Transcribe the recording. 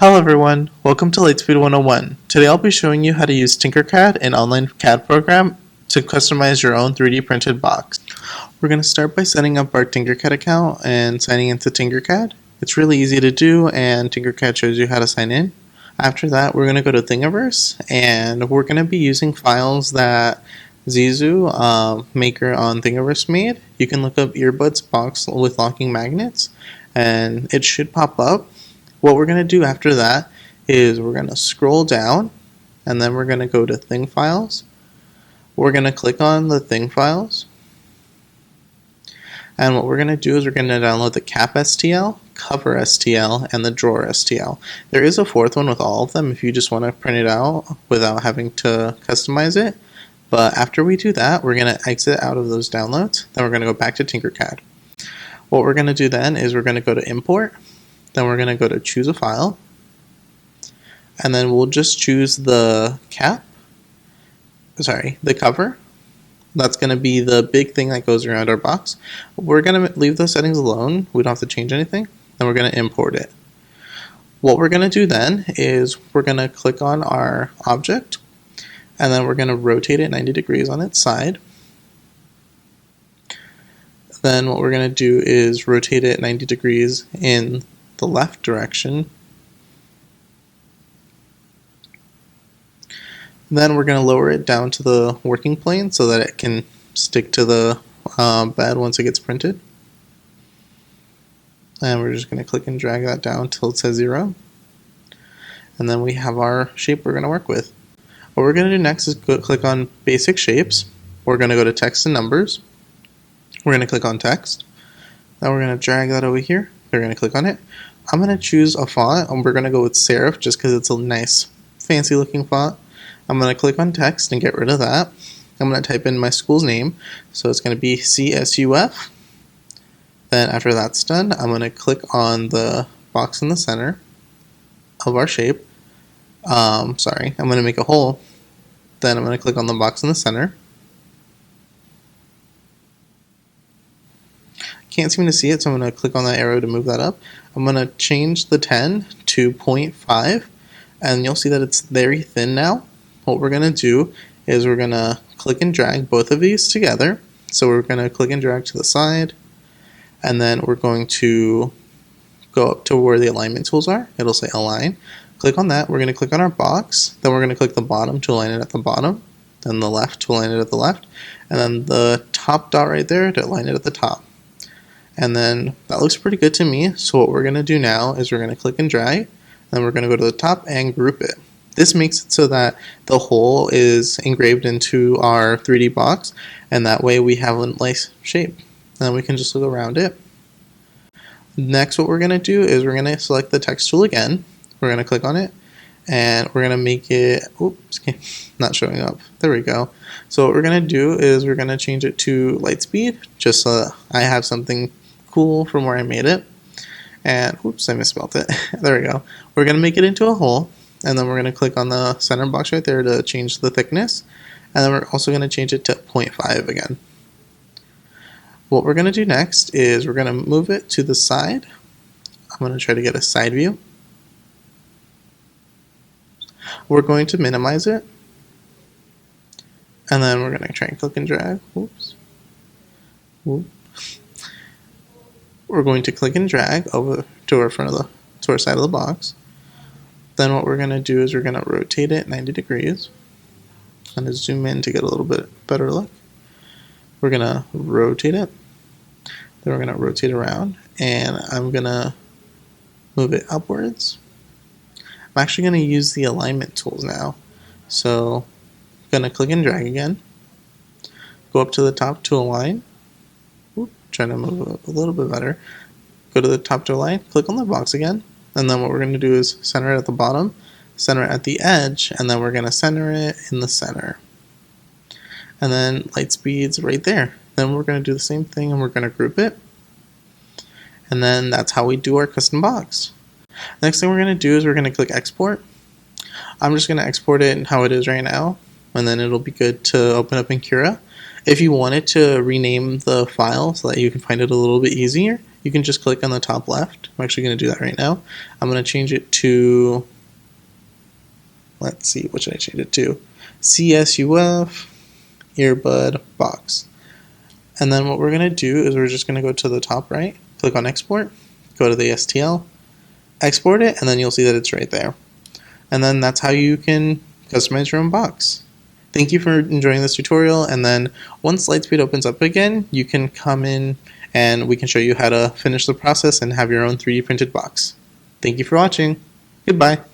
Hello everyone, welcome to Lightspeed 101. Today I'll be showing you how to use TinkerCAD, an online CAD program, to customize your own 3D printed box. We're going to start by setting up our TinkerCAD account and signing into TinkerCAD. It's really easy to do and TinkerCAD shows you how to sign in. After that we're going to go to Thingiverse and we're going to be using files that Zizu, maker on Thingiverse, made. You can look up Earbuds box with locking magnets and it should pop up. What we're going to do after that is we're going to scroll down and then we're going to go to Thing Files. We're going to click on the Thing Files. And what we're going to do is we're going to download the Cap STL, Cover STL, and the Drawer STL. There is a fourth one with all of them if you just want to print it out without having to customize it. But after we do that, we're going to exit out of those downloads. Then we're going to go back to TinkerCAD. What we're going to do then is we're going to go to Import. Then we're going to go to choose a file, and then we'll just choose the the cover. That's going to be the big thing that goes around our box. We're going to leave those settings alone. We don't have to change anything. Then we're going to import it. What we're going to do then is we're going to click on our object, and then we're going to rotate it 90 degrees on its side. Then what we're going to do is rotate it 90 degrees in the left direction. Then we're going to lower it down to the working plane so that it can stick to the bed once it gets printed. And we're just going to click and drag that down until it says 0. And then we have our shape we're going to work with. What we're going to do next is click on Basic Shapes. We're going to go to Text and Numbers. We're going to click on Text. Then we're going to drag that over here. We're going to click on it. I'm going to choose a font, and we're going to go with serif just because it's a nice, fancy looking font. I'm going to click on text and get rid of that. I'm going to type in my school's name, so it's going to be CSUF. Then after that's done, I'm going to click on the box in the center of our shape. I'm going to make a hole. Then I'm going to click on the box in the center. Can't seem to see it, so I'm going to click on that arrow to move that up. I'm going to change the 10 to 0.5, and you'll see that it's very thin now. What we're going to do is we're going to click and drag both of these together. So we're going to click and drag to the side, and then we're going to go up to where the alignment tools are. It'll say Align. Click on that. We're going to click on our box. Then we're going to click the bottom to align it at the bottom, then the left to align it at the left, and then the top dot right there to align it at the top. And then that looks pretty good to me. So what we're going to do now is we're going to click and drag. Then we're going to go to the top and group it. This makes it so that the hole is engraved into our 3D box. And that way we have a nice shape. Then we can just look around it. Next, what we're going to do is we're going to select the text tool again. We're going to click on it. And we're going to make it, oops, not showing up. There we go. So what we're going to do is we're going to change it to Lightspeed, just so that I have something cool from where I made it. And oops, I misspelled it. There we go. We're going to make it into a hole, and then we're going to click on the center box right there to change the thickness. And then we're also going to change it to 0.5 again. What we're going to do next is we're going to move it to the side. I'm going to try to get a side view. We're going to minimize it, and then we're going to try and click and drag. Oops. We're going to click and drag over to our to our side of the box. Then what we're going to do is we're going to rotate it 90 degrees. I'm going to zoom in to get a little bit better look. We're going to rotate it. Then we're going to rotate around, and I'm going to move it upwards. I'm actually going to use the alignment tools now. So I'm going to click and drag again. Go up to the top to align. Trying to move it up a little bit better. Go to the top to align. Click on the box again. And then what we're going to do is center it at the bottom, center it at the edge, and then we're going to center it in the center. And then Lightspeed's right there. Then we're going to do the same thing and we're going to group it. And then that's how we do our custom box. Next thing we're going to do is we're going to click export. I'm just going to export it how it is right now, and then it'll be good to open up in Cura. If you wanted to rename the file so that you can find it a little bit easier, you can just click on the top left. I'm actually going to do that right now. I'm going to change it to, let's see, what should I change it to? CSUF earbud box. And then what we're going to do is we're just going to go to the top right, click on export, go to the STL, export it, and then you'll see that it's right there. And then that's how you can customize your own box. Thank you for enjoying this tutorial, and then once Lightspeed opens up again, you can come in and we can show you how to finish the process and have your own 3D printed box. Thank you for watching. Goodbye.